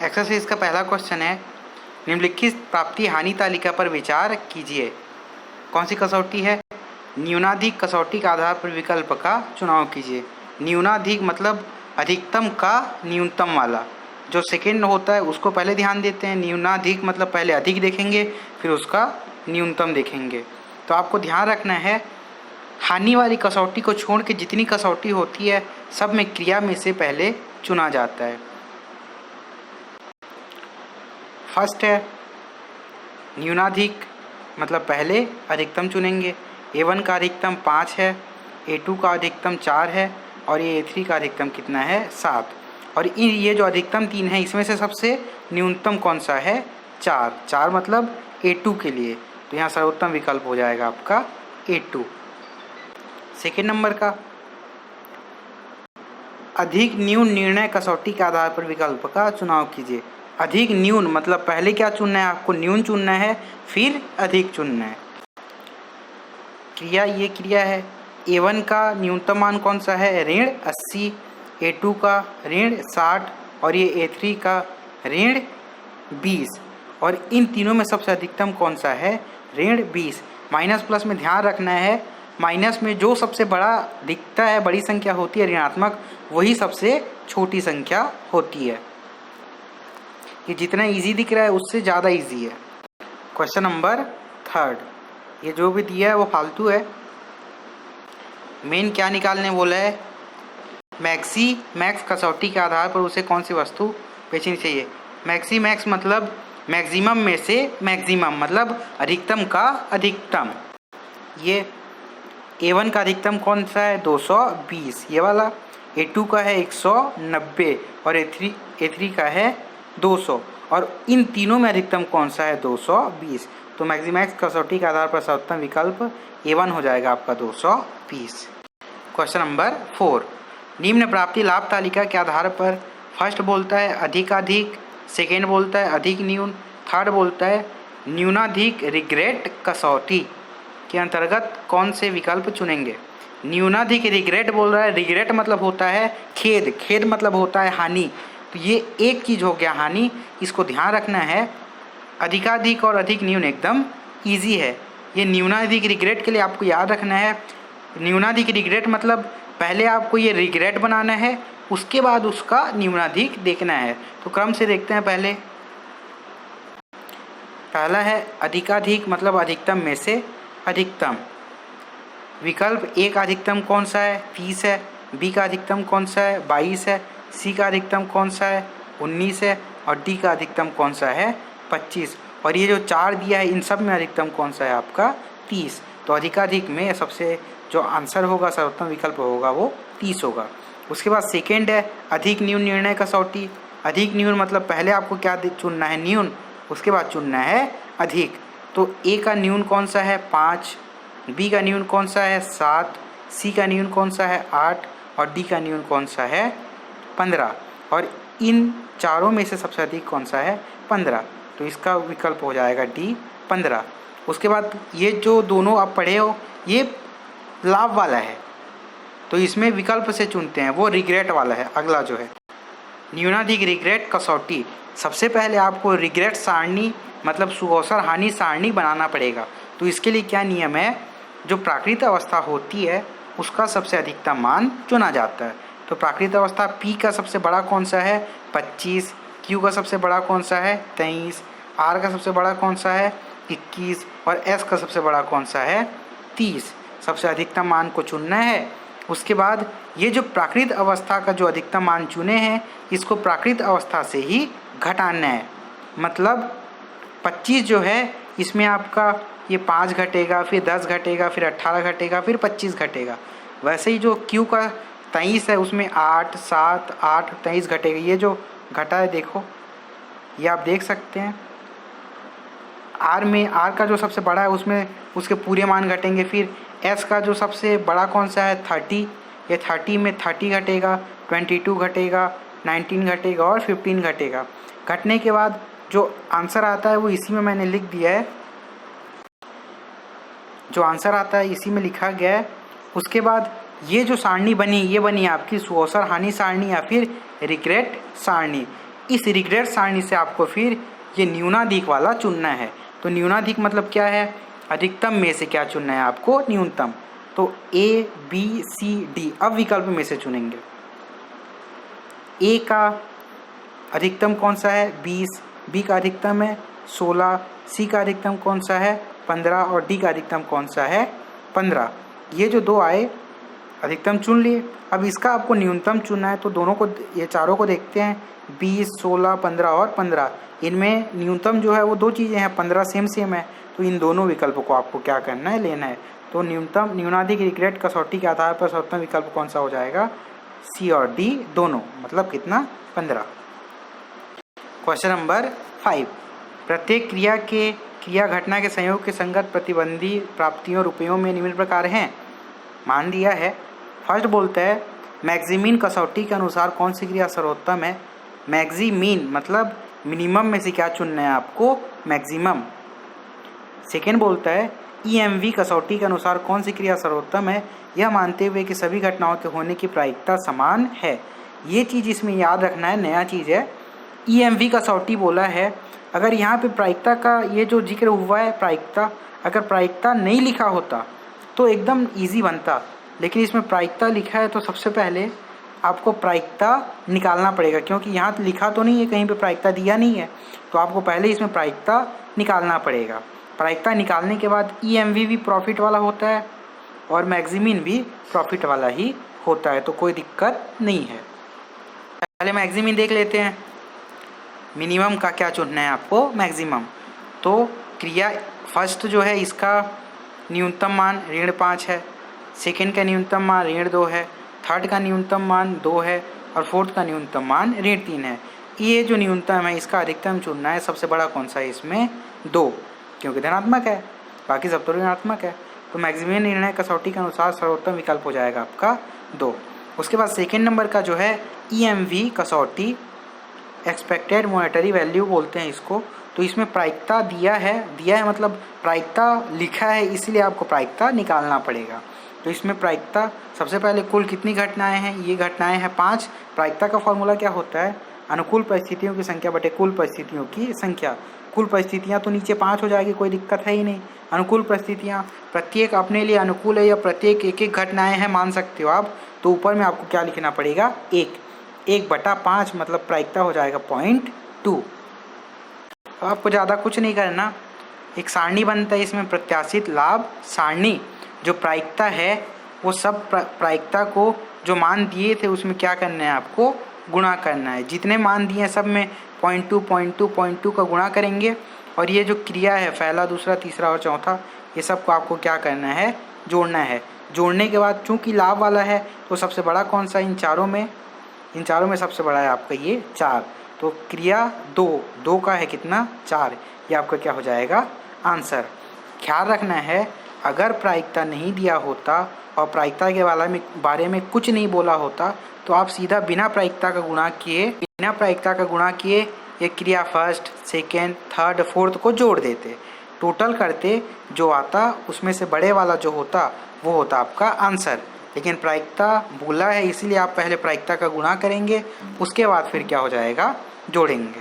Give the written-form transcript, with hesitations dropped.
Exercise का पहला question है, निम्नलिखित प्राप्ति हानि तालिका पर विचार कीजिए। कौन सी कसौटी है? न्यूनाधिक कसौटी के आधार पर विकल्प का चुनाव कीजिए। न्यूनाधिक मतलब अधिकतम का न्यूनतम वाला। जो सेकेंड होता है उसको पहले ध्यान देते हैं। न्यूनाधिक मतलब पहले अधिक देखेंगे फिर उसका न्यूनतम देखेंगे। तो आपको ध्यान रखना है, हानि वाली कसौटी को छोड़ के जितनी कसौटी होती है सब में क्रिया में से पहले चुना जाता है। फर्स्ट है न्यूनाधिक मतलब पहले अधिकतम चुनेंगे। A1 का अधिकतम 5 है, A2 का अधिकतम 4 है और ये A3 का अधिकतम कितना है? 7। और ये जो अधिकतम 3 है इसमें से सबसे न्यूनतम कौन सा है? 4 मतलब A2 के लिए, तो यहाँ सर्वोत्तम विकल्प हो जाएगा आपका A2। सेकेंड नंबर का अधिक न्यून निर्णय कसौटी के आधार पर विकल्प का चुनाव कीजिए। अधिक न्यून मतलब पहले क्या चुनना है? आपको न्यून चुनना है फिर अधिक चुनना है। क्रिया ये क्रिया है। A1 का न्यूनतम मान कौन सा है? ऋण 80, A2 का ऋण 60 और ये A3 का ऋण 20। और इन तीनों में सबसे अधिकतम कौन सा है? ऋण 20। माइनस प्लस में ध्यान रखना है, माइनस में जो सबसे बड़ा दिखता है, बड़ी संख्या होती है ऋणात्मक, वही सबसे छोटी संख्या होती है। ये जितना इजी दिख रहा है उससे ज़्यादा इजी है। क्वेश्चन नंबर 3, ये जो भी दिया है वो फालतू है। मेन क्या निकालने बोला है? मैक्सी मैक्स कसौटी के आधार पर उसे कौन सी वस्तु बेचनी चाहिए। मैक्सी मैक्स मतलब मैक्सिमम में से मैक्सिमम मतलब अधिकतम का अधिकतम। ये A1 का अधिकतम कौन सा है? 220 ये वाला। A2 का है 190 और A3 का है 200। और इन तीनों में अधिकतम कौन सा है? 220। तो मैक्सिमैक्स कसौटी के आधार पर सर्वोत्तम विकल्प A1 हो जाएगा आपका 220। क्वेश्चन नंबर 4, निम्न प्राप्ति लाभ तालिका के आधार पर फर्स्ट बोलता है अधिकाधिक, सेकेंड बोलता है अधिक न्यून, थर्ड बोलता है न्यूनाधिक रिग्रेट कसौटी के अंतर्गत कौन से विकल्प चुनेंगे। न्यूनाधिक रिग्रेट बोल रहा है। रिग्रेट मतलब होता है खेद, खेद मतलब होता है हानि। तो ये एक चीज़ हो गया हानि, इसको ध्यान रखना है। अधिकाधिक और अधिक न्यून एकदम इजी है। ये न्यूनाधिक रिग्रेट के लिए आपको याद रखना है, न्यूनाधिक रिग्रेट मतलब पहले आपको ये रिग्रेट बनाना है, उसके बाद उसका न्यूनाधिक देखना है। तो क्रम से देखते हैं। पहला है अधिकाधिक मतलब अधिकतम में से अधिकतम। विकल्प A का अधिकतम कौन सा है? 30 है। B का अधिकतम कौन सा है? 22 है। C का अधिकतम कौन सा है? 19 है। और D का अधिकतम कौन सा है? 25। और ये जो 4 दिया है इन सब में अधिकतम कौन सा है आपका? 30। तो अधिकाधिक में सबसे जो आंसर होगा, सर्वोत्तम विकल्प होगा वो 30 होगा। उसके बाद सेकेंड है अधिक न्यून निर्णय कसौटी। अधिक न्यून मतलब पहले आपको क्या चुनना है? न्यून, उसके बाद चुनना है अधिक। तो A का न्यून कौन सा है? 5, B का न्यून कौन सा है? 7, C का न्यून कौन सा है? 8 और D का न्यून कौन सा है? 15। और इन चारों में से सबसे अधिक कौन सा है? 15। तो इसका विकल्प हो जाएगा D 15। उसके बाद ये जो दोनों आप पढ़े हो ये लाभ वाला है, तो इसमें विकल्प से चुनते हैं, वो रिग्रेट वाला है। अगला जो है न्यूनाधिक रिग्रेट कसौटी, सबसे पहले आपको रिग्रेट सारणी मतलब सुअवसर हानि सारणी बनाना पड़ेगा। तो इसके लिए क्या नियम है? जो प्राकृत अवस्था होती है उसका सबसे अधिकतम मान चुना जाता है। तो प्राकृत अवस्था P का सबसे बड़ा कौन सा है? 25। Q का सबसे बड़ा कौन सा है? 23। R का सबसे बड़ा कौन सा है? 21। और S का सबसे बड़ा कौन सा है? 30। सबसे अधिकतम मान को चुनना है। उसके बाद ये जो प्राकृत अवस्था का जो अधिकतम मान चुने हैं इसको प्राकृत अवस्था से ही घटाना है। मतलब 25 जो है इसमें आपका ये 5 घटेगा, फिर 10 घटेगा, फिर 18 घटेगा, फिर 25 घटेगा। वैसे ही जो Q का 23 है उसमें 8, 7, 8, 23 घटेगा। ये जो घटा है देखो, ये आप देख सकते हैं। R का जो सबसे बड़ा है उसमें उसके पूरे मान घटेंगे। फिर S का जो सबसे बड़ा कौन सा है? 30। ये 30 में 30 घटेगा, 22 घटेगा, 19 घटेगा और 15 घटेगा। घटने के बाद जो आंसर आता है वो इसी में मैंने लिख दिया है, जो आंसर आता है इसी में लिखा गया है। उसके बाद ये जो सारणी बनी ये बनी आपकी सुअवसर हानि सारणी या फिर रिग्रेट सारणी। इस रिग्रेट सारणी से आपको फिर ये न्यूनाधिक वाला चुनना है। तो न्यूनाधिक मतलब क्या है, अधिकतम में से क्या चुनना है आपको, न्यूनतम। तो ए बी सी डी, अब विकल्प में से चुनेंगे। ए का अधिकतम कौन सा है, 20, बी का अधिकतम है 16, सी का अधिकतम कौन सा है 15 और डी का अधिकतम कौन सा है 15। ये जो दो आए अधिकतम चुन लिए। अब इसका आपको न्यूनतम चुनना है, तो दोनों को, ये चारों को देखते हैं, 20, 16, 15 और 15। इनमें न्यूनतम जो है वो दो चीज़ें हैं, 15 सेम है, तो इन दोनों विकल्पों को आपको क्या करना है, लेना है। तो न्यूनतम न्यूनाधिक रिग्रेट कसौटी के आधार पर सर्वोत्तम विकल्प कौन सा हो जाएगा, सी और डी दोनों, मतलब कितना, 15। क्वेश्चन नंबर 5, प्रत्येक क्रिया घटना के संयोग के संगत प्रतिबंधी प्राप्तियों रुपयों में निम्न प्रकार हैं। मान दिया है। फर्स्ट बोलता है मैक्सिमीन कसौटी के अनुसार कौन सी क्रिया सर्वोत्तम है। मैक्सिमीन मतलब मिनिमम में से क्या चुनना है आपको, मैक्सिमम। सेकेंड बोलता है ईएमवी कसौटी के अनुसार कौन सी क्रिया सर्वोत्तम है, यह मानते हुए कि सभी घटनाओं के होने की प्रायिकता समान है। ये चीज़ इसमें याद रखना है, नया चीज़ है। ईएमवी कसौटी बोला है, अगर यहाँ पे प्रायिकता का ये जो जिक्र हुआ है प्रायिकता, अगर प्रायिकता नहीं लिखा होता तो एकदम इजी बनता, लेकिन इसमें प्रायिकता लिखा है तो सबसे पहले आपको प्रायिकता निकालना पड़ेगा, क्योंकि यहाँ तो लिखा तो नहीं है, कहीं पे प्रायिकता दिया नहीं है, तो आपको पहले इसमें प्रायिकता निकालना पड़ेगा। प्रायिकता निकालने के बाद ईएमवी भी प्रॉफिट वाला होता है और मैक्सिमीन भी प्रॉफिट वाला ही होता है, तो कोई दिक्कत नहीं है। पहले मैक्सिमीन देख लेते हैं। मिनिमम का क्या चुनना है आपको, मैक्सिमम। तो क्रिया फर्स्ट जो है इसका न्यूनतम मान ऋण 5 है, सेकेंड का न्यूनतम मान ऋण 2 है, थर्ड का न्यूनतम मान 2 है और फोर्थ का न्यूनतम मान ऋण 3 है। ये जो न्यूनतम है इसका अधिकतम चुनना है। सबसे बड़ा कौन सा है इसमें, 2, क्योंकि धनात्मक है, बाकी सब तो ऋणात्मक है। तो मैक्सिमम निर्णय कसौटी के अनुसार सर्वोत्तम विकल्प हो जाएगा आपका 2। उसके बाद सेकेंड नंबर का जो है ईएमवी कसौटी, एक्सपेक्टेड मॉनेटरी वैल्यू बोलते हैं इसको। तो इसमें प्रायिकता दिया है मतलब प्रायिकता लिखा है, इसलिए आपको प्रायिकता निकालना पड़ेगा। तो इसमें प्रायिकता सबसे पहले कुल कितनी घटनाएं हैं, ये घटनाएं हैं 5। प्रायिकता का फॉर्मूला क्या होता है, अनुकूल परिस्थितियों की संख्या बटे कुल परिस्थितियों की संख्या। कुल परिस्थितियां तो नीचे 5 हो जाएगी, कोई दिक्कत है ही नहीं। अनुकूल परिस्थितियां प्रत्येक अपने लिए अनुकूल है या प्रत्येक एक एक घटनाएं हैं मान सकते हो आप, तो ऊपर में आपको क्या लिखना पड़ेगा, 1/5, मतलब प्रायिकता हो जाएगा 0.2। तो आपको ज़्यादा कुछ नहीं करना, एक सारणी बनता है इसमें, प्रत्याशित लाभ सारणी। जो प्रायिकता है वो सब प्रायिकता को जो मान दिए थे उसमें क्या करना है आपको, गुणा करना है। जितने मान दिए हैं सब में 0.2 का गुणा करेंगे, और ये जो क्रिया है पहला, दूसरा, तीसरा और चौथा, ये सब को आपको क्या करना है, जोड़ना है। जोड़ने के बाद चूँकि लाभ वाला है तो सबसे बड़ा कौन सा, इन चारों में सबसे बड़ा है आपका ये 4। तो क्रिया 2 का है कितना, 4। ये आपका क्या हो जाएगा, आंसर। ख्याल रखना है, अगर प्रायिकता नहीं दिया होता और प्रायिकता के बारे में कुछ नहीं बोला होता तो आप सीधा बिना प्रायिकता का गुणा किए ये क्रिया फर्स्ट, सेकेंड, थर्ड, फोर्थ को जोड़ देते, टोटल करते, जो आता उसमें से बड़े वाला जो होता वो होता आपका आंसर। लेकिन प्रायिकता बोला है इसीलिए आप पहले प्रायिकता का गुणा करेंगे, उसके बाद फिर क्या हो जाएगा, जोड़ेंगे।